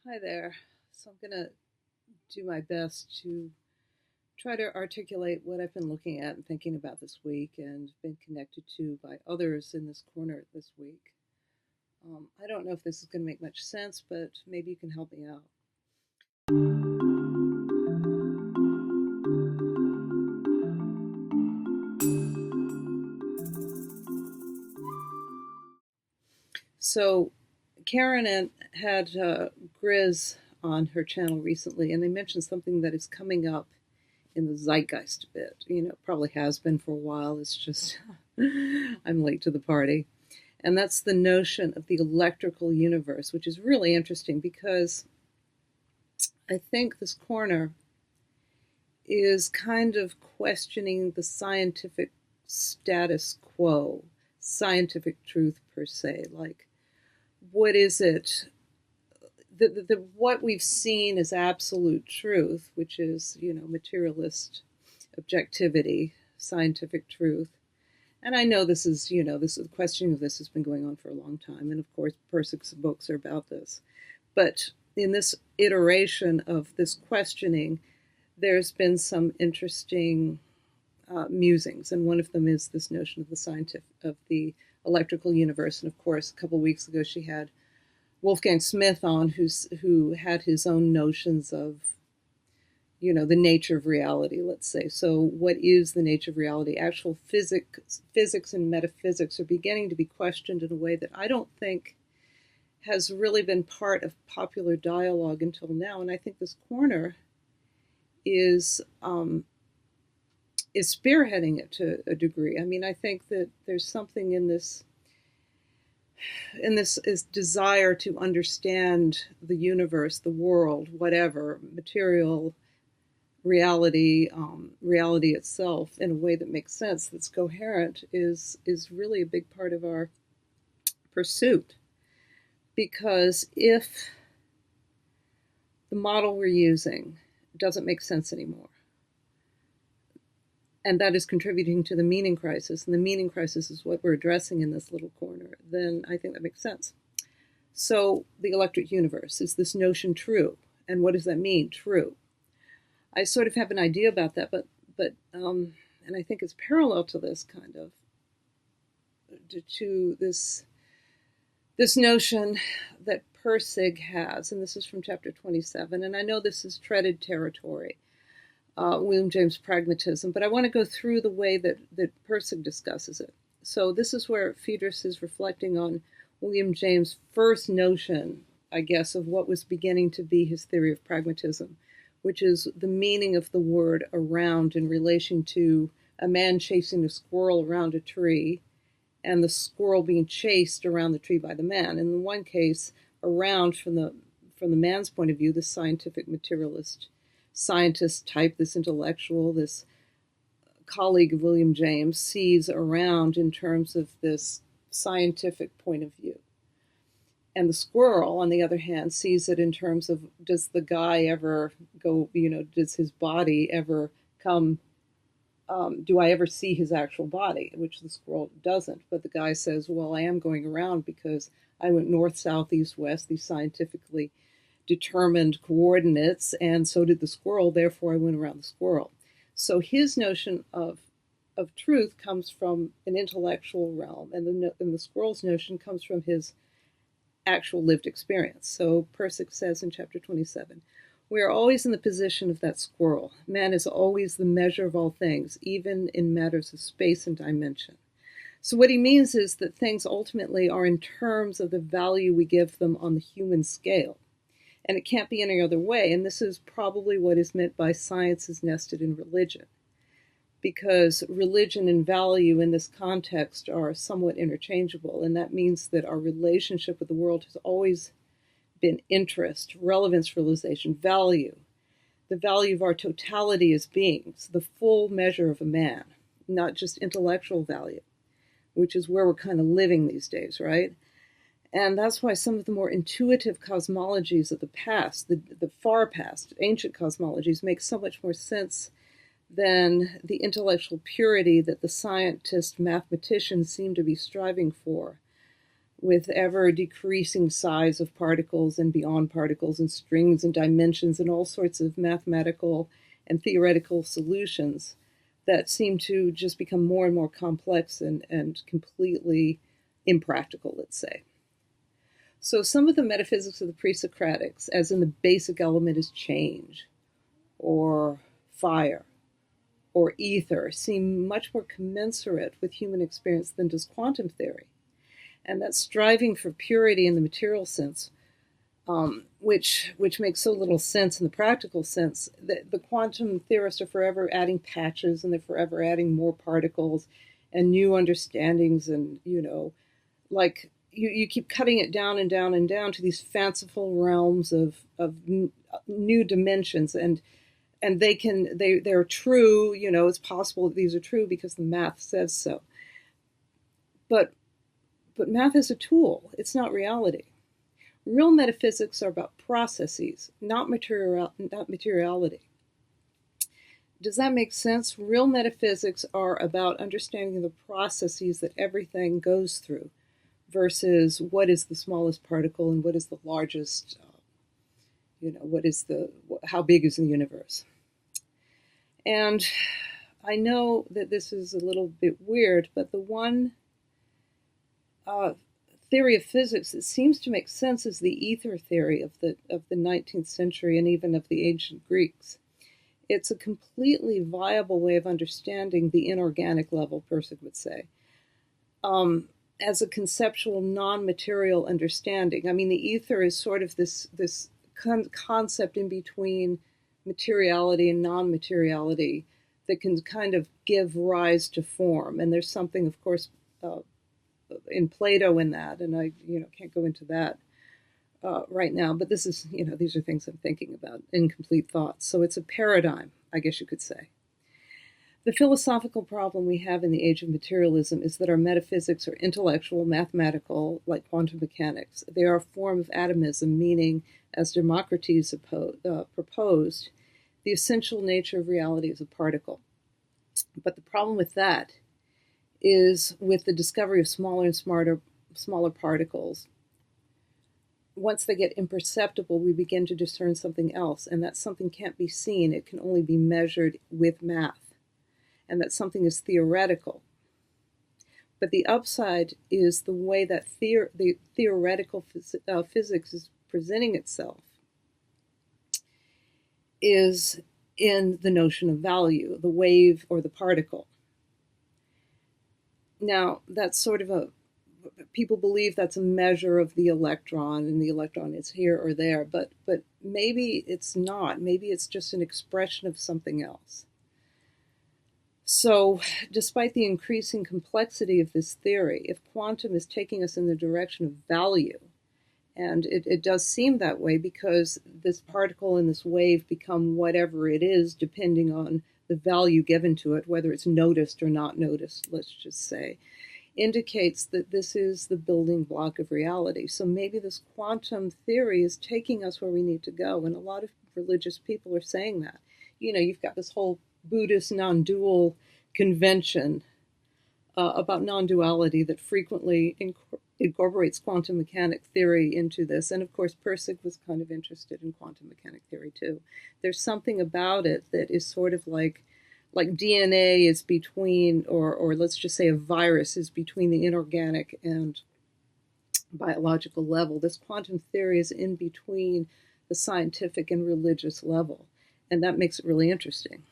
Hi there. So I'm going to do my best to try to articulate what I've been looking at and thinking about this week and been connected to by others in this corner this week. I don't know if this is going to make much sense, but maybe you can help me out. So Karen had Grizz on her channel recently, and they mentioned something that is coming up in the zeitgeist a bit. Probably has been for a while. It's just I'm late to the party. And that's the notion of the electrical universe, which is really interesting because I think this corner is kind of questioning the scientific status quo, scientific truth per se. Like, what is it? What we've seen as absolute truth, which is, materialist objectivity, scientific truth. And I know this is, the questioning of this has been going on for a long time. And of course, Persic's books are about this. But in this iteration of this questioning, there's been some interesting musings. And one of them is this notion of the electrical universe. And of course, a couple of weeks ago, she had Wolfgang Smith on, who had his own notions of, the nature of reality, let's say. So what is the nature of reality? Actual physics and metaphysics are beginning to be questioned in a way that I don't think has really been part of popular dialogue until now. And I think this corner is spearheading it to a degree. I mean, I think that there's something in this is desire to understand the universe, the world, whatever, material, reality, reality itself in a way that makes sense, that's coherent, is really a big part of our pursuit. Because if the model we're using doesn't make sense anymore, and that is contributing to the meaning crisis, and the meaning crisis is what we're addressing in this little corner, then I think that makes sense. So the electric universe, is this notion true? And what does that mean, true? I sort of have an idea about that, but and I think it's parallel to this kind of, to this notion that Persig has, and this is from chapter 27, and I know this is treaded territory, William James pragmatism, but I want to go through the way that Persig discusses it. So this is where Phaedrus is reflecting on William James' first notion, I guess, of what was beginning to be his theory of pragmatism, which is the meaning of the word around in relation to a man chasing a squirrel around a tree and the squirrel being chased around the tree by the man. And in one case, around from the man's point of view, the scientific materialist scientist type, this intellectual, this colleague of William James, sees around in terms of this scientific point of view. And the squirrel, on the other hand, sees it in terms of, does the guy ever go, does his body ever come, do I ever see his actual body, which the squirrel doesn't. But the guy says, well, I am going around because I went north, south, east, west, these scientifically determined coordinates, and so did the squirrel, therefore I went around the squirrel. So his notion of truth comes from an intellectual realm, and the squirrel's notion comes from his actual lived experience. So Persig says in chapter 27, we are always in the position of that squirrel. Man is always the measure of all things, even in matters of space and dimension. So what he means is that things ultimately are in terms of the value we give them on the human scale. And it can't be any other way. And this is probably what is meant by science is nested in religion. Because religion and value in this context are somewhat interchangeable. And that means that our relationship with the world has always been interest, relevance realization, value. The value of our totality as beings, the full measure of a man, not just intellectual value, which is where we're kind of living these days, right? And that's why some of the more intuitive cosmologies of the past, the far past, ancient cosmologies, make so much more sense than the intellectual purity that the scientist mathematicians seem to be striving for, with ever decreasing size of particles and beyond particles and strings and dimensions and all sorts of mathematical and theoretical solutions that seem to just become more and more complex and completely impractical, let's say. So some of the metaphysics of the Pre-Socratics, as in the basic element is change, or fire, or ether, seem much more commensurate with human experience than does quantum theory. And that striving for purity in the material sense, which makes so little sense in the practical sense, that the quantum theorists are forever adding patches and they're forever adding more particles and new understandings, and like you keep cutting it down and down and down to these fanciful realms of new dimensions, and they're true. It's possible that these are true because the math says so. But math is a tool. It's not reality. Real metaphysics are about processes, not materiality. Does that make sense? Real metaphysics are about understanding the processes that everything goes through versus what is the smallest particle and what is the largest, how big is the universe. And I know that this is a little bit weird, but the one theory of physics that seems to make sense is the ether theory of the 19th century and even of the ancient Greeks. It's a completely viable way of understanding the inorganic level, Persig would say, as a conceptual non-material understanding. I mean, the ether is sort of this concept in between materiality and non-materiality that can kind of give rise to form. And there's something, of course, in Plato in that, and I can't go into that right now, but this is, these are things I'm thinking about, incomplete thoughts. So it's a paradigm, I guess you could say. The philosophical problem we have in the age of materialism is that our metaphysics are intellectual, mathematical, like quantum mechanics. They are a form of atomism, meaning, as Democritus proposed, the essential nature of reality is a particle. But the problem with that is with the discovery of smaller and smaller particles. Once they get imperceptible, we begin to discern something else, and that something can't be seen. It can only be measured with math, and that something is theoretical. But the upside is the way that the theoretical physics is presenting itself is in the notion of value, the wave or the particle. Now, that's sort of people believe that's a measure of the electron, and the electron is here or there, but maybe it's not. Maybe it's just an expression of something else. So, despite the increasing complexity of this theory, if quantum is taking us in the direction of value, and it does seem that way because this particle and this wave become whatever it is depending on the value given to it, whether it's noticed or not noticed, let's just say, indicates that this is the building block of reality. So maybe this quantum theory is taking us where we need to go, and a lot of religious people are saying that. You've got this whole Buddhist non-dual convention about non-duality that frequently incorporates quantum mechanic theory into this. And of course, Persig was kind of interested in quantum mechanic theory too. There's something about it that is sort of like DNA is between, or let's just say a virus is between the inorganic and biological level. This quantum theory is in between the scientific and religious level. And that makes it really interesting.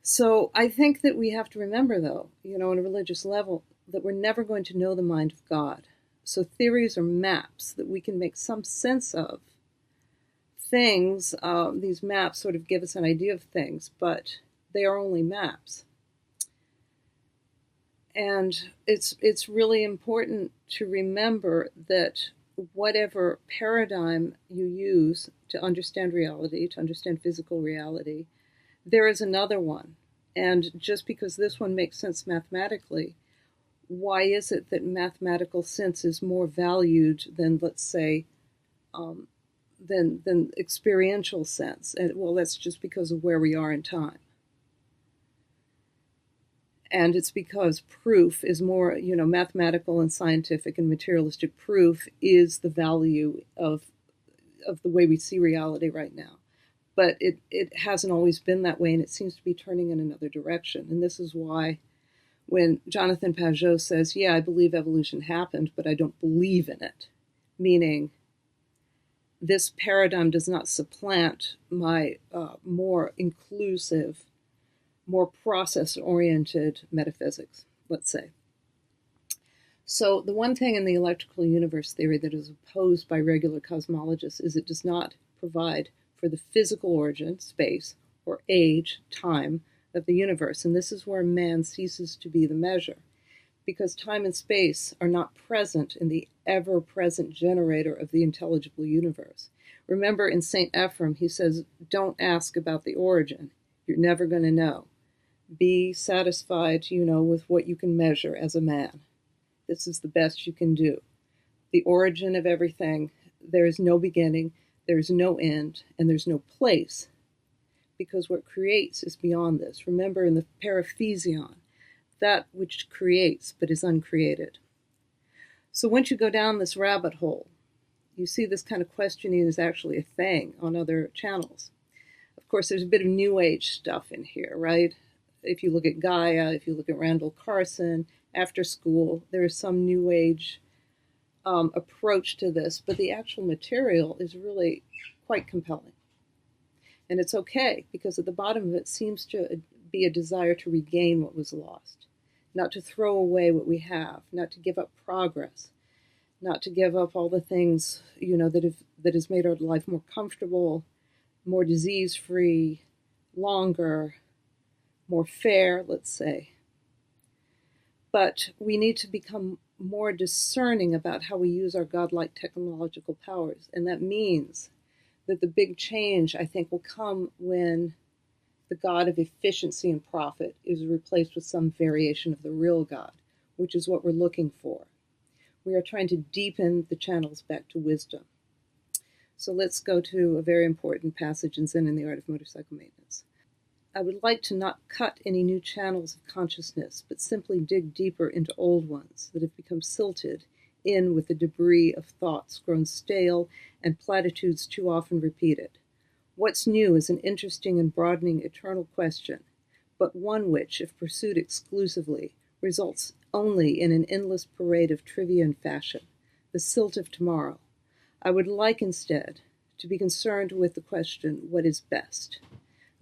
So I think that we have to remember, though, on a religious level, that we're never going to know the mind of God. So theories are maps that we can make some sense of things. These maps sort of give us an idea of things, but they are only maps. And it's really important to remember that whatever paradigm you use to understand reality, to understand physical reality, there is another one. And just because this one makes sense mathematically, why is it that mathematical sense is more valued than, let's say, than experiential sense? And well, that's just because of where we are in time. And it's because proof is more, mathematical and scientific and materialistic proof is the value of the way we see reality right now. But it hasn't always been that way, and it seems to be turning in another direction. And this is why when Jonathan Pajot says, yeah, I believe evolution happened, but I don't believe in it, meaning this paradigm does not supplant my more inclusive, more process-oriented metaphysics, let's say. So the one thing in the electrical universe theory that is opposed by regular cosmologists is it does not provide for the physical origin, space, or age, time, of the universe. And this is where man ceases to be the measure, because time and space are not present in the ever-present generator of the intelligible universe. Remember in St. Ephrem, he says, don't ask about the origin. You're never going to know. Be satisfied, with what you can measure as a man. This is the best you can do. The origin of everything, there is no beginning, there is no end, and there's no place, because what creates is beyond this. Remember in the paraphesion, that which creates but is uncreated. So once you go down this rabbit hole, you see this kind of questioning is actually a thing on other channels. Of course, there's a bit of New Age stuff in here, right? If you look at Gaia, if you look at Randall Carson, After School, there is some New Age approach to this, but the actual material is really quite compelling. And it's okay, because at the bottom of it seems to be a desire to regain what was lost, not to throw away what we have, not to give up progress, not to give up all the things, that has made our life more comfortable, more disease-free, longer, more fair, let's say. But we need to become more discerning about how we use our godlike technological powers. And that means that the big change, I think, will come when the God of efficiency and profit is replaced with some variation of the real God, which is what we're looking for. We are trying to deepen the channels back to wisdom. So let's go to a very important passage in Zen and the Art of Motorcycle Maintenance. I would like to not cut any new channels of consciousness, but simply dig deeper into old ones that have become silted in with the debris of thoughts grown stale and platitudes too often repeated. What's new is an interesting and broadening eternal question, but one which, if pursued exclusively, results only in an endless parade of trivia and fashion, the silt of tomorrow. I would like instead to be concerned with the question, what is best?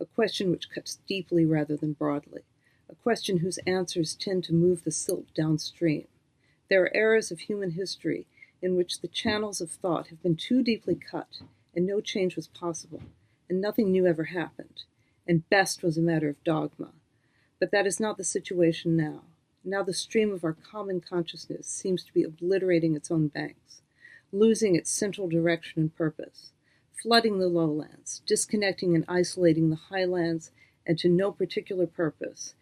A question which cuts deeply rather than broadly, a question whose answers tend to move the silt downstream. There are eras of human history in which the channels of thought have been too deeply cut, and no change was possible, and nothing new ever happened, and best was a matter of dogma. But that is not the situation now. Now the stream of our common consciousness seems to be obliterating its own banks, losing its central direction and purpose, flooding the lowlands, disconnecting and isolating the highlands, and to no particular purpose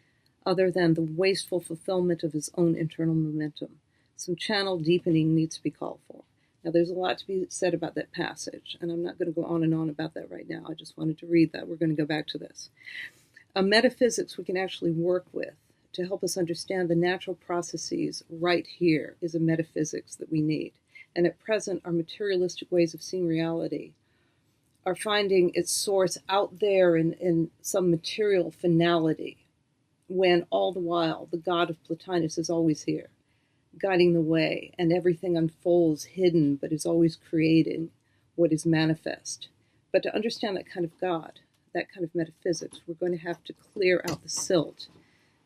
other than the wasteful fulfillment of his own internal momentum. Some channel deepening needs to be called for. Now, there's a lot to be said about that passage, and I'm not going to go on and on about that right now. I just wanted to read that. We're going to go back to this. A metaphysics we can actually work with to help us understand the natural processes right here is a metaphysics that we need. And at present, our materialistic ways of seeing reality are finding its source out there in some material finality, when all the while the God of Plotinus is always here, guiding the way, and everything unfolds hidden but is always creating what is manifest. But to understand that kind of God, that kind of metaphysics, we're going to have to clear out the silt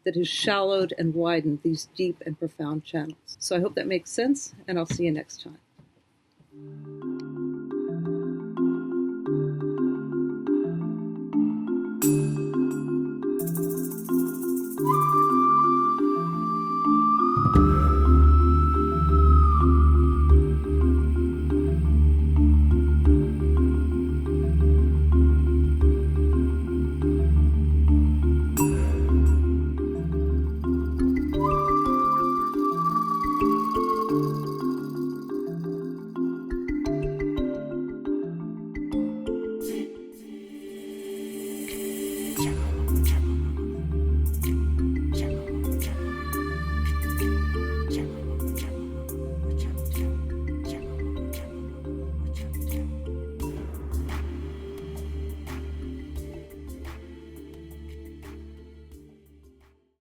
that has shallowed and widened these deep and profound channels. So I hope that makes sense, and I'll see you next time.